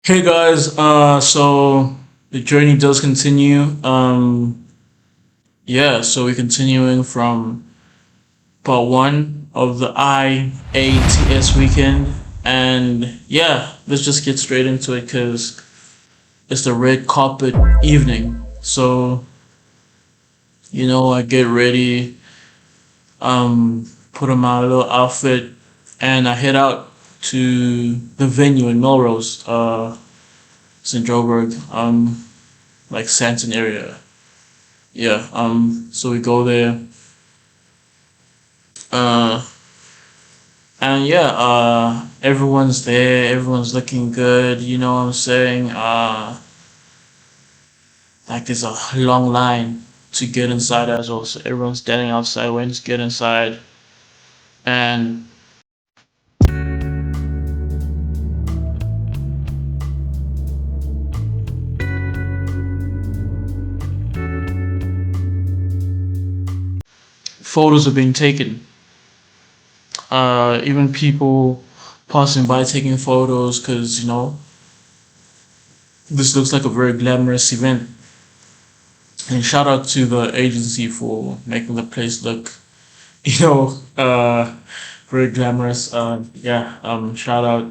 Hey guys, so the journey does continue. So we're continuing from part one of the IATS weekend, and yeah, let's just get straight into it because it's the red carpet evening. So I get ready, put on my little outfit, and I head out to the venue in Melrose, St. Joburg, like Santon area. Yeah. So we go there. Uh. And yeah. Everyone's there. Everyone's looking good. You know what I'm saying? Like there's a long line to get inside as well. So everyone's standing outside waiting to get inside. And photos are being taken. Even people passing by taking photos because this looks like a very glamorous event. And shout out to the agency for making the place look you know, very glamorous. Yeah. Shout out.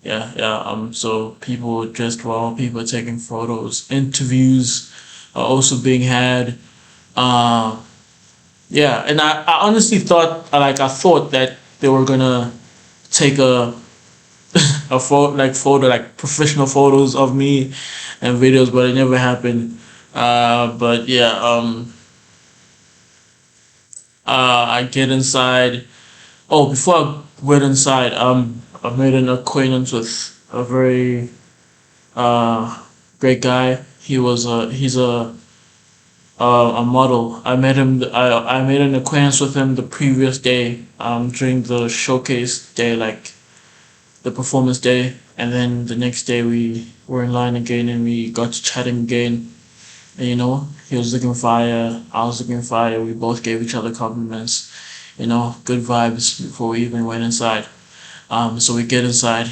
Yeah, yeah. So people dressed well. People taking photos. Interviews are also being had. Uh, yeah, and I honestly thought, I thought that they were gonna take a photo, like professional photos of me and videos, but it never happened. But yeah. I get inside. Oh, before I went inside, I made an acquaintance with a very uh great guy. He's a model. I met him. I made an acquaintance with him the previous day. During the showcase day, like the performance day, and then the next day we were in line again, and we got to chatting again. And he was looking fire. I was looking fire. We both gave each other compliments. Good vibes before we even went inside. So we get inside.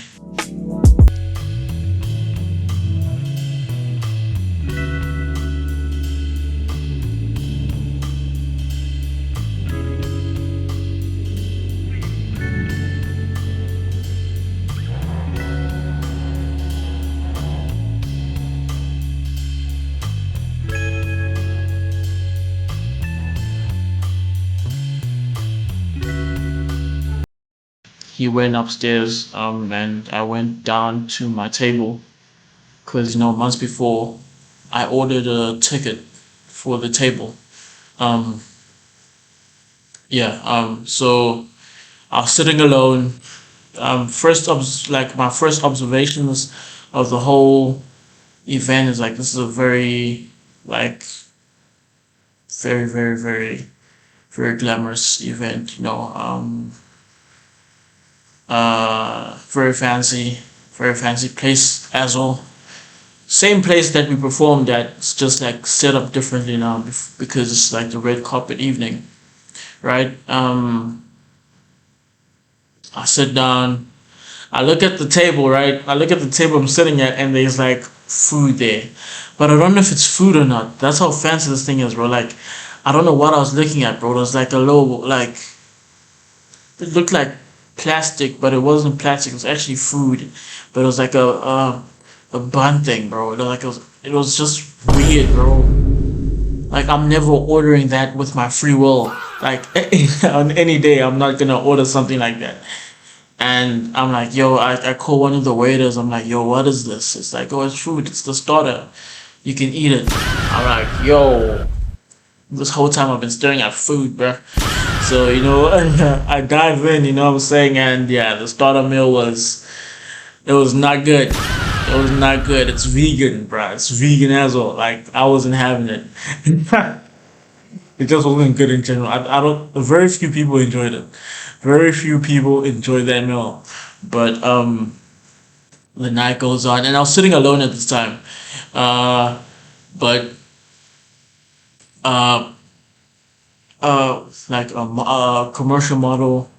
He went upstairs. And I went down to my table because months before I ordered a ticket for the table. Um, yeah. So I was sitting alone. My first observations of the whole event is like this is a very like very very very very glamorous event. Very fancy place as well. Same place that we performed at. It's just like set up differently now because it's like the red carpet evening, right? I sit down. I look at the table, right? I look at the table I'm sitting at, and there's like food there, but I don't know if it's food or not. That's how fancy this thing is, bro. Like, I don't know what I was looking at, bro. It was like a little, like, it looked like plastic, but it wasn't plastic. It was actually food, but it was like a bun thing, bro. It was just weird, bro. Like, I'm never ordering that with my free will. Like, on any day, I'm not gonna order something like that. And I'm like, yo, I call one of the waiters. I'm like, yo, what is this? It's like, oh, it's food. It's the starter. You can eat it. I'm like, yo, this whole time I've been staring at food, bruh. So, I dive in, you know what I'm saying? And yeah, the starter meal it was not good. It was not good. It's vegan, bruh. It's vegan as well. Like, I wasn't having it. It just wasn't good in general. I don't, very few people enjoyed it. Very few people enjoyed that meal. But, the night goes on, and I was sitting alone at this time. Uh, but, uh, like a commercial model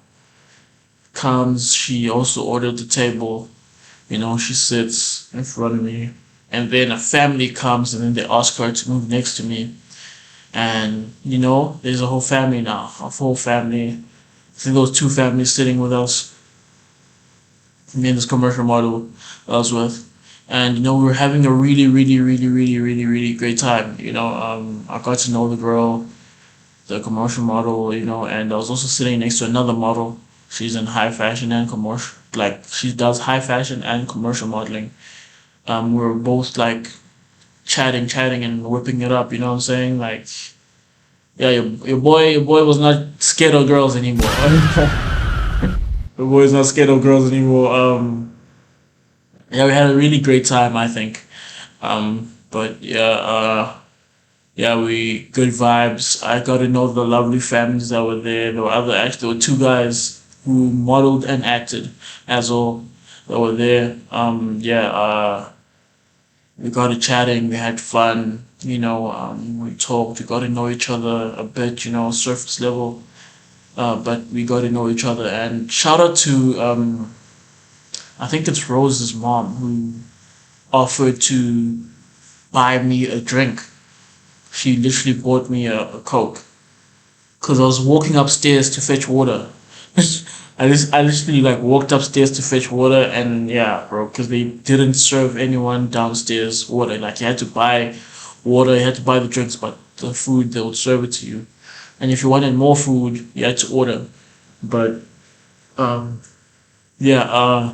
comes. She also ordered the table, She sits in front of me, and then a family comes, and then they ask her to move next to me. And there's a whole family now, a whole family. I think those two families sitting with us, me and this commercial model I was with. And we were having a really, really, really, really, really, really great time. I got to know the girl, the commercial model, and I was also sitting next to another model. She's in high fashion and commercial, like she does high fashion and commercial modeling. We were both like chatting and whipping it up. You know what I'm saying? Like, yeah, your boy was not scared of girls anymore. Your boy's not scared of girls anymore. Yeah, we had a really great time, I think. But yeah, we good vibes. I got to know the lovely families that were there. There were two guys who modeled and acted as well that were there. Yeah, we got to chatting. We had fun. We talked. We got to know each other a bit. Surface level. But we got to know each other. And shout out to I think it's Rose's mom who offered to buy me a drink. She literally bought me a Coke because I was walking upstairs to fetch water. I literally like walked upstairs to fetch water, and yeah, bro, because they didn't serve anyone downstairs water. Like you had to buy water, you had to buy the drinks, but the food they would serve it to you. And if you wanted more food, you had to order. But um, yeah,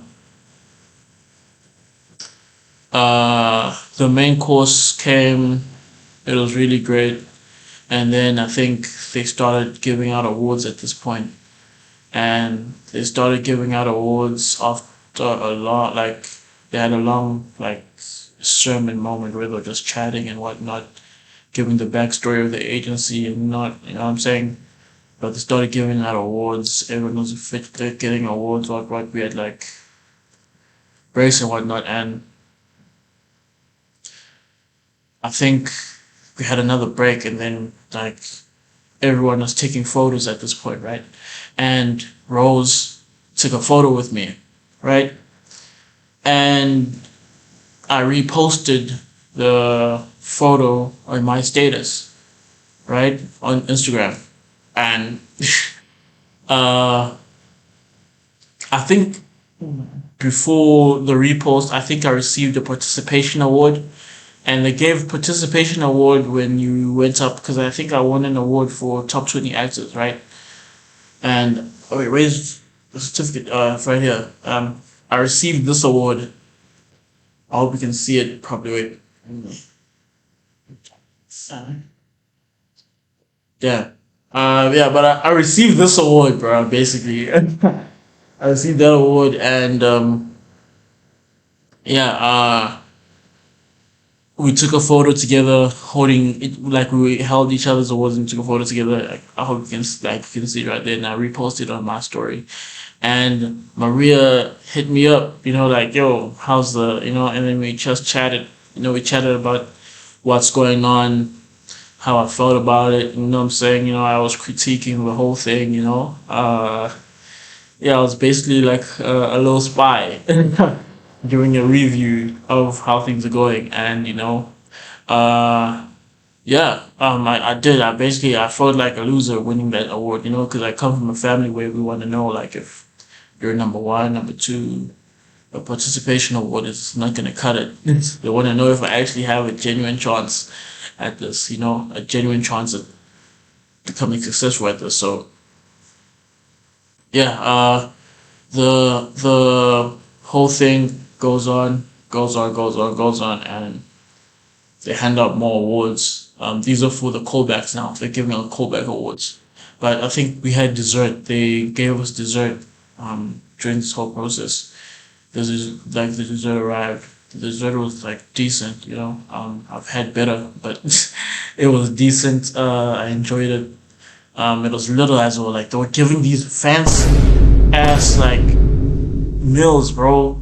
the main course came. It was really great. And then I think they started giving out awards at this point, and they started giving out awards after a lot. Like they had a long like sermon moment where they were just chatting and whatnot, giving the backstory of the agency and not, you know what I'm saying. But they started giving out awards. Everyone was getting awards. What we had like breaks and whatnot, and I think we had another break, and then like everyone was taking photos at this point, right? And Rose took a photo with me, right? And I reposted the photo on my status, right? On Instagram. And uh, I think before the repost, I think I received a participation award. And they gave participation award when you went up because I think I won an award for top 20 actors, right? And oh wait, where's the certificate? It's right here. I received this award. I hope you can see it probably. Wait. Uh, yeah. Yeah, but I received this award, bro. Basically, I received that award, and yeah. We took a photo together, holding it like we held each other's awards and took a photo together. Like, I hope you can see right there, and I reposted on my story. And Maria hit me up, like, yo, how's and then we just chatted. We chatted about what's going on, how I felt about it. You know what I'm saying? I was critiquing the whole thing. Yeah, I was basically like a little spy doing a review of how things are going, and uh, yeah, I did. I felt like a loser winning that award, because I come from a family where we want to know like if you're number one, number two. A participation award is not gonna cut it. They want to know if I actually have a genuine chance at this, a genuine chance at becoming successful at this. So yeah, the whole thing goes on, and they hand out more awards. These are for the callbacks now. They're giving out callback awards. But I think we had dessert. They gave us dessert during this whole process. The dessert arrived. The dessert was like decent. I've had better, but it was decent. I enjoyed it. It was little as well. Like they were giving these fancy ass like meals, bro.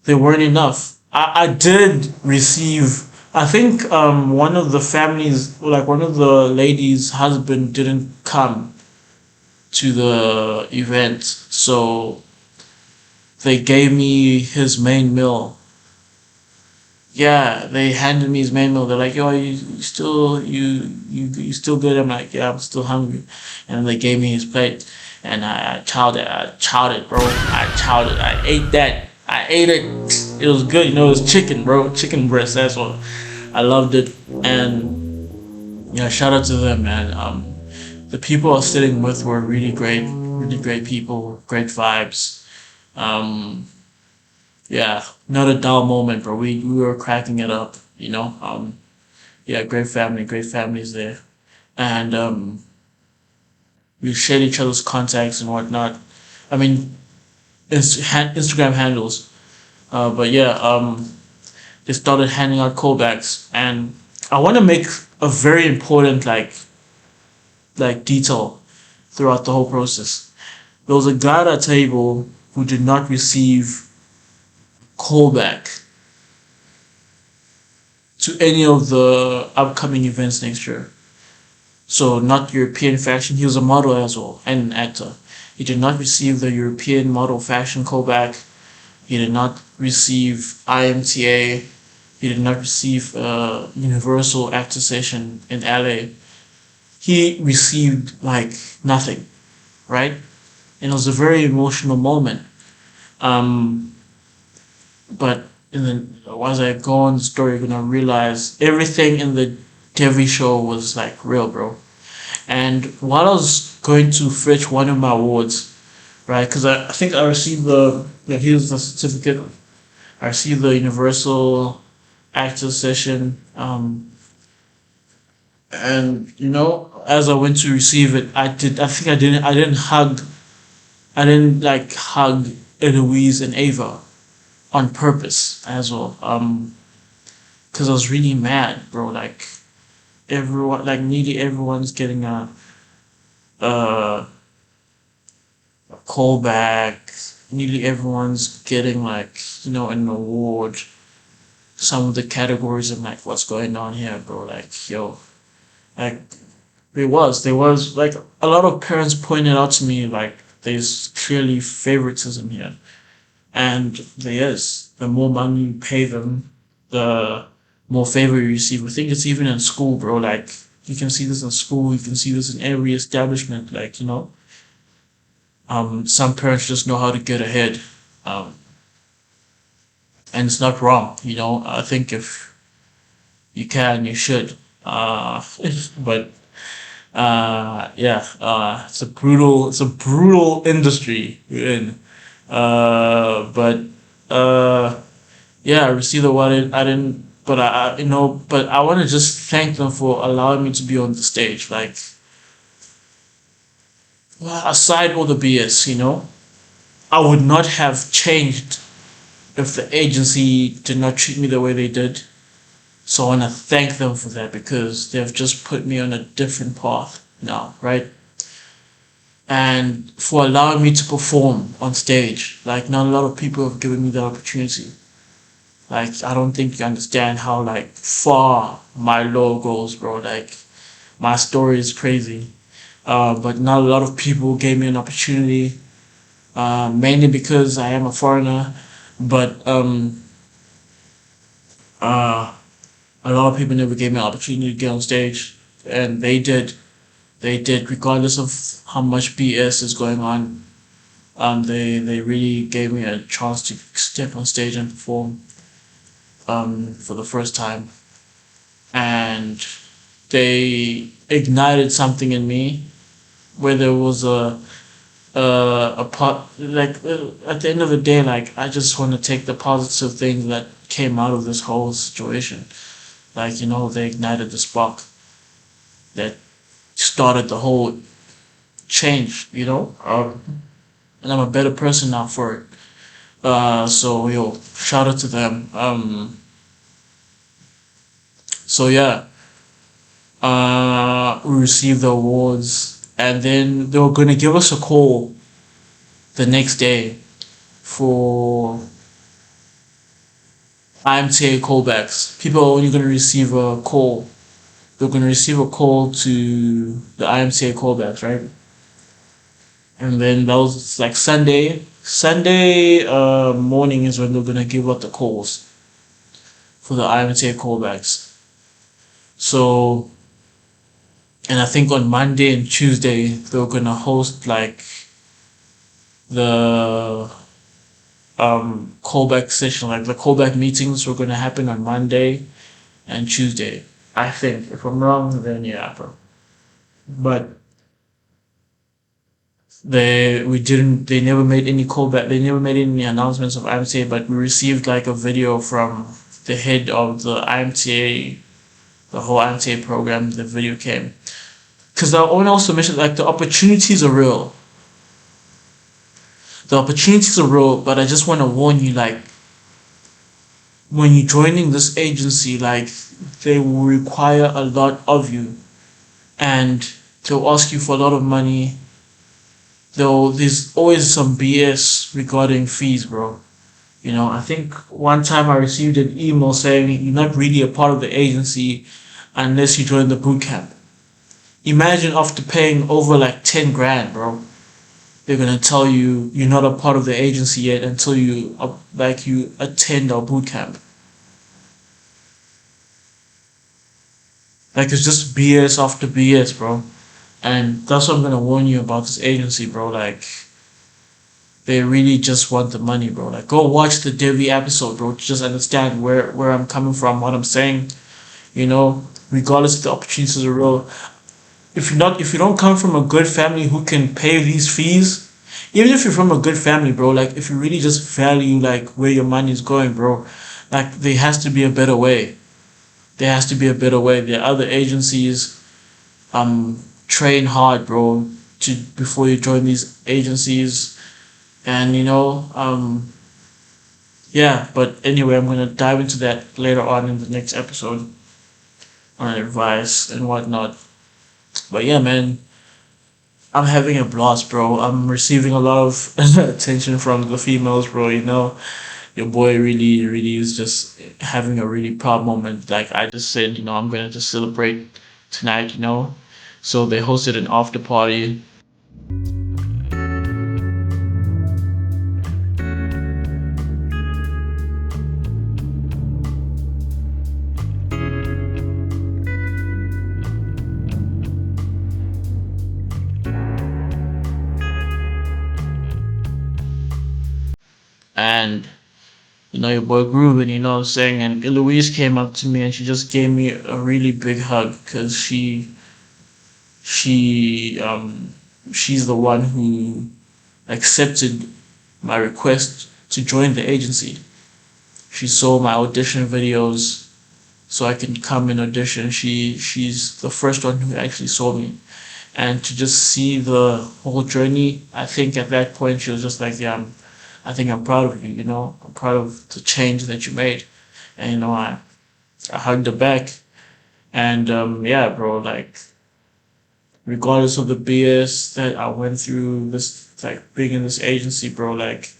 They weren't enough. I did receive. I think one of the families, like one of the ladies' husband, didn't come to the event, so they gave me his main meal. Yeah, they handed me his main meal. They're like, "Yo, you still you still good?" I'm like, "Yeah, I'm still hungry." And they gave me his plate, and I chowed it. I chowed it, bro. I chowed it. I ate that. I ate it. It was good. You know, it was chicken, bro. Chicken breast. That's what I loved it. And yeah, shout out to them, man. The people I was sitting with were really great people, great vibes. Um, yeah, not a dull moment, bro. We were cracking it up, you know. Yeah, great families there, and we shared each other's contacts and whatnot. I mean, Instagram handles. But yeah, they started handing out callbacks, and I want to make a very important detail throughout the whole process. There was a guy at our table who did not receive callback to any of the upcoming events next year. So not European fashion. He was a model as well and an actor. He did not receive the European model fashion callback. He did not receive IMTA. He did not receive Universal Actor Session in LA. He received like nothing, right? And it was a very emotional moment. Um, but as I go on the story, you're gonna realize everything in the TV show was like real, bro. And while I was going to fetch one of my awards, right? Because I think I received here's the certificate. I received the Universal Actor Session. And you know, as I went to receive it, I think I didn't like hug Eloise and Ava on purpose as well. Because I was really mad, bro. Like everyone, like nearly everyone's getting a callback. Nearly everyone's getting like an award. Some of the categories, I'm like, what's going on here, bro? Like, yo, like there was like a lot of parents pointed out to me like there's clearly favoritism here, and there is. The more money you pay them, the more favor you receive. I think it's even in school, bro. Like you can see this in school, you can see this in every establishment. Like some parents just know how to get ahead, um, and it's not wrong. I think if you can, you should. But yeah, it's a brutal industry we're in. But yeah, I received the award. I didn't, but but I want to just thank them for allowing me to be on the stage. Like, aside all the BS, I would not have changed if the agency did not treat me the way they did. So I want to thank them for that because they've just put me on a different path now, right? And for allowing me to perform on stage. Like, not a lot of people have given me that opportunity. Like, I don't think you understand how, like, far my low goes, bro. Like, my story is crazy. But not a lot of people gave me an opportunity, mainly because I am a foreigner. But uh, a lot of people never gave me an opportunity to get on stage, and they did. They did, regardless of how much BS is going on. They really gave me a chance to step on stage and perform for the first time, and they ignited something in me where there was a pot like at the end of the day, like I just want to take the positive things that came out of this whole situation. Like they ignited the spark that started the whole change. And I'm a better person now for it. So yo, shout out to them. So yeah, we received the awards, and then they were gonna give us a call the next day for IMTA callbacks. People are only gonna receive a call. They're gonna receive a call to the IMTA callbacks, right? And then that was like Sunday. Sunday morning is when they're gonna give out the calls for the IMTA callbacks. So, and I think on Monday and Tuesday they're gonna host like the callback session, like the callback meetings were gonna happen on Monday and Tuesday. I think. If I'm wrong, then yeah, bro. But they never made any callback, they never made any announcements of IMTA, but we received like a video from the head of the IMTA, the whole IMTA program. The video came. Because the owner also mentioned like the opportunities are real. The opportunities are real, but I just want to warn you, like, when you're joining this agency, like, they will require a lot of you, and they'll ask you for a lot of money. Though there's always some BS regarding fees, bro. You know, I think one time I received an email saying you're not really a part of the agency unless you join the boot camp. Imagine after paying over like 10 grand, bro, they're gonna tell you you're not a part of the agency yet until you attend our boot camp. Like, it's just BS after BS, bro. And that's what I'm gonna warn you about this agency, bro. Like, they really just want the money, bro. Like, go watch the Devi episode, bro, to just understand where I'm coming from, what I'm saying. You know, regardless if the opportunities are real. If you don't come from a good family who can pay these fees, even if you're from a good family, bro, like, if you really just value like where your money is going, bro, like, there has to be a better way. There has to be a better way. There are other agencies. Train hard, bro, to before you join these agencies, and yeah. But anyway, I'm gonna dive into that later on in the next episode on advice and whatnot. But yeah, man, I'm having a blast, bro. I'm receiving a lot of attention from the females, bro. You know, your boy really, really is just having a really proud moment. Like I just said, I'm gonna just celebrate tonight. So they hosted an after party. And your boy Groove, and what I'm saying, and Eloise came up to me and she just gave me a really big hug because she's the one who accepted my request to join the agency. She saw my audition videos so I can come and audition. She's the first one who actually saw me. And to just see the whole journey, I think at that point she was just like, yeah, I think I'm proud of you, I'm proud of the change that you made. And I hugged her back. And yeah, bro, like, regardless of the BS that I went through, this, like, being in this agency, bro, like,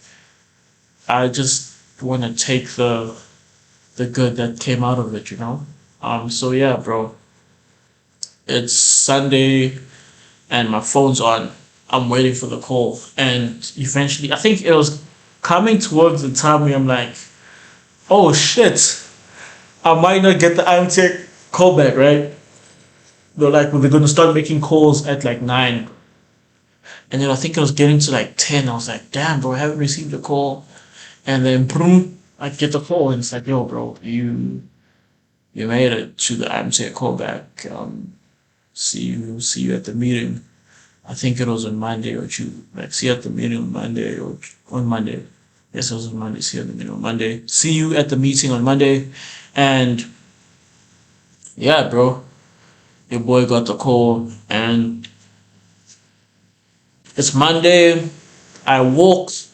I just want to take the good that came out of it. So yeah, bro, it's Sunday and my phone's on. I'm waiting for the call, and eventually, I think it was coming towards the time where I'm like, oh shit, I might not get the IMTA callback, right? They're like, well, they're gonna start making calls at like 9. And then I think I was getting to like 10. I was like, damn, bro, I haven't received a call. And then boom, I get the call and it's like, yo, bro, you made it to the IMTA callback. See you at the meeting. I think it was on Monday or Tuesday. Like, see you at the meeting on Monday or on Monday. Yes, it was on Monday. See you at the meeting on Monday. See you at the meeting on Monday. And yeah, bro, your boy got the call and it's Monday. I walked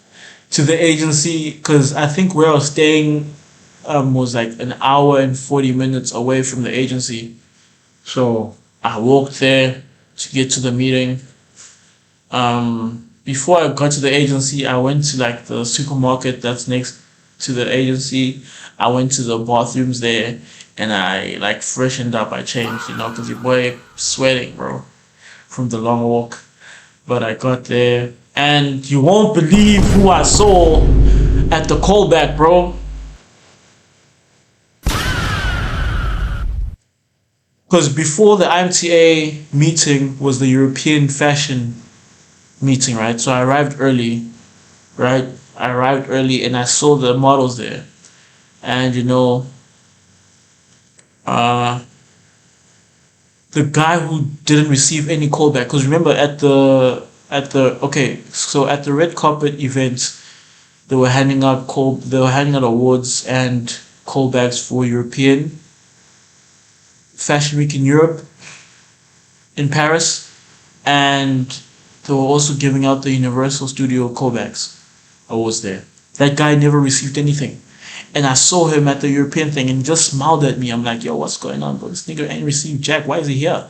to the agency because I think where I was staying was like an hour and 40 minutes away from the agency. So I walked there to get to the meeting. Before I got to the agency, I went to like the supermarket that's next to the agency. I went to the bathrooms there and I like freshened up. I changed, because your boy sweating, bro, from the long walk. But I got there, and you won't believe who I saw at the callback, bro. Because before the IMTA meeting was the European fashion meeting, right? So I arrived early, right? I arrived early and I saw the models there. And uh, the guy who didn't receive any callback, because remember at the red carpet event, they were handing out awards and callbacks for European Fashion Week in Europe in Paris, and they were also giving out the Universal Studio callbacks awards there. That guy never received anything. And I saw him at the European thing and he just smiled at me. I'm like, yo, what's going on, bro? This nigga ain't received jack. Why is he here?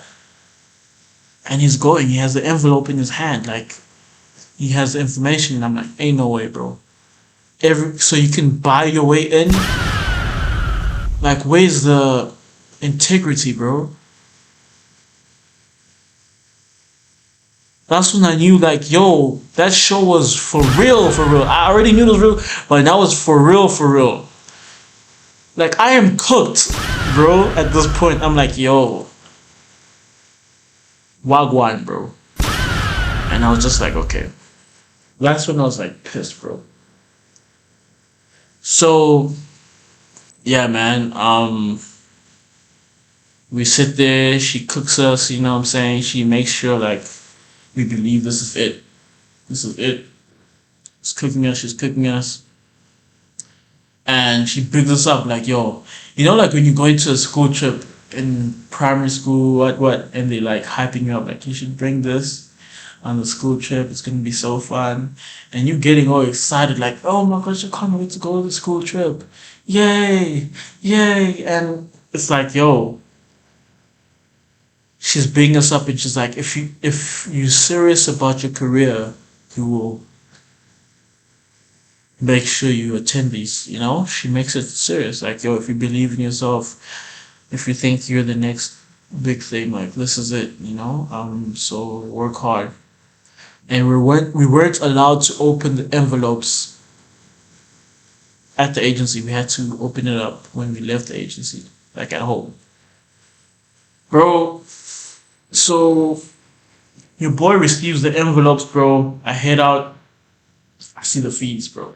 And he's going. He has the envelope in his hand. Like, he has the information. And I'm like, ain't no way, bro. So you can buy your way in? Like, where's the integrity, bro? That's when I knew, like, yo, that show was for real, for real. I already knew it was real, but that was for real, for real. Like, I am cooked, bro, at this point. I'm like, yo, wagwan, bro. And I was just like, okay. That's when I was like pissed, bro. So, yeah, man. We sit there, she cooks us, you know what I'm saying? She makes sure, like, we believe this is it. This is it. She's cooking us. And she brings us up like, yo, like when you go into a school trip in primary school, what, and they like hyping you up, like, you should bring this on the school trip, it's gonna be so fun. And you getting all excited, like, oh my gosh, I can't wait to go to the school trip. Yay, yay. And it's like, yo, she's bringing us up and she's like, if you're serious about your career, you will make sure you attend these, She makes it serious. Like, yo, if you believe in yourself, if you think you're the next big thing, like, this is it, so work hard. And we weren't allowed to open the envelopes at the agency. We had to open it up when we left the agency, like at home. Bro, so your boy receives the envelopes, bro. I head out. I see the fees, bro.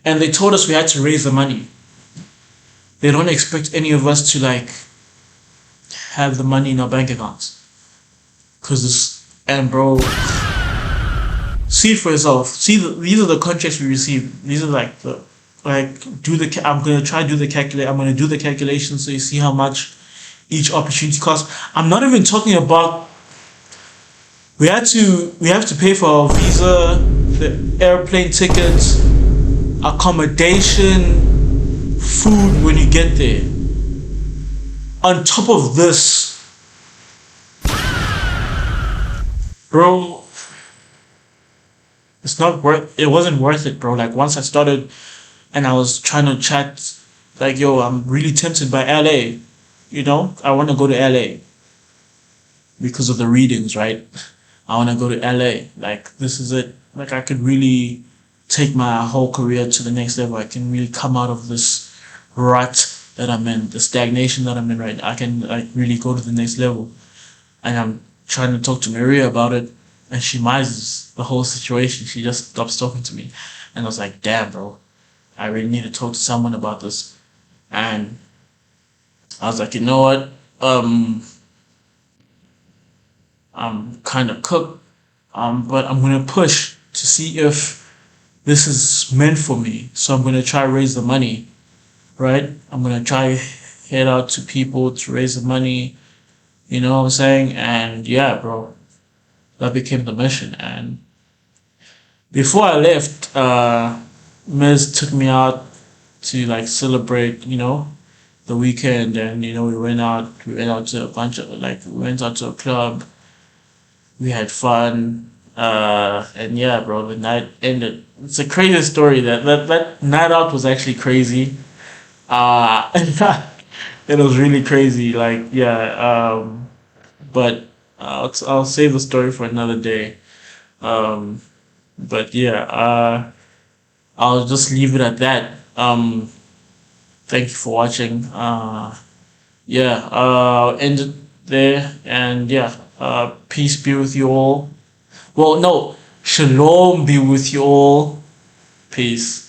And they told us we had to raise the money. They don't expect any of us to, like, have the money in our bank accounts. Bro, see it for yourself. These are the contracts we received. These are like I'm gonna try to do the calculate. I'm gonna do the calculation so you see how much each opportunity costs. I'm not even talking about. We have to pay for our visa, the airplane tickets, accommodation, food when you get there. On top of this, bro, it wasn't worth it, bro. Like, once I started and I was trying to chat, like, yo, I'm really tempted by LA. I want to go to LA because of the readings, right? I want to go to LA. Like, this is it. Like, I could really take my whole career to the next level. I can really come out of this rut that I'm in, the stagnation that I'm in right now. I can, like, really go to the next level. And I'm trying to talk to Maria about it, and she minds the whole situation. She just stops talking to me. And I was like, damn, bro, I really need to talk to someone about this. And I was like, you know what? I'm kind of cooked, but I'm gonna push to see if this is meant for me. So I'm gonna try raise the money, right? I'm gonna try head out to people to raise the money. You know what I'm saying? And yeah, bro, that became the mission. And before I left, Miz took me out to, like, celebrate, the weekend. And we went out to we went out to a club. We had fun, and yeah, bro, the night ended. It's a crazy story. That night out was actually crazy. It was really crazy. Like, yeah, but I'll save the story for another day. Um, but yeah, I'll just leave it at that. Thank you for watching. Yeah, I'll end it there, and yeah, peace be with you all. Well, no, shalom be with you all. Peace.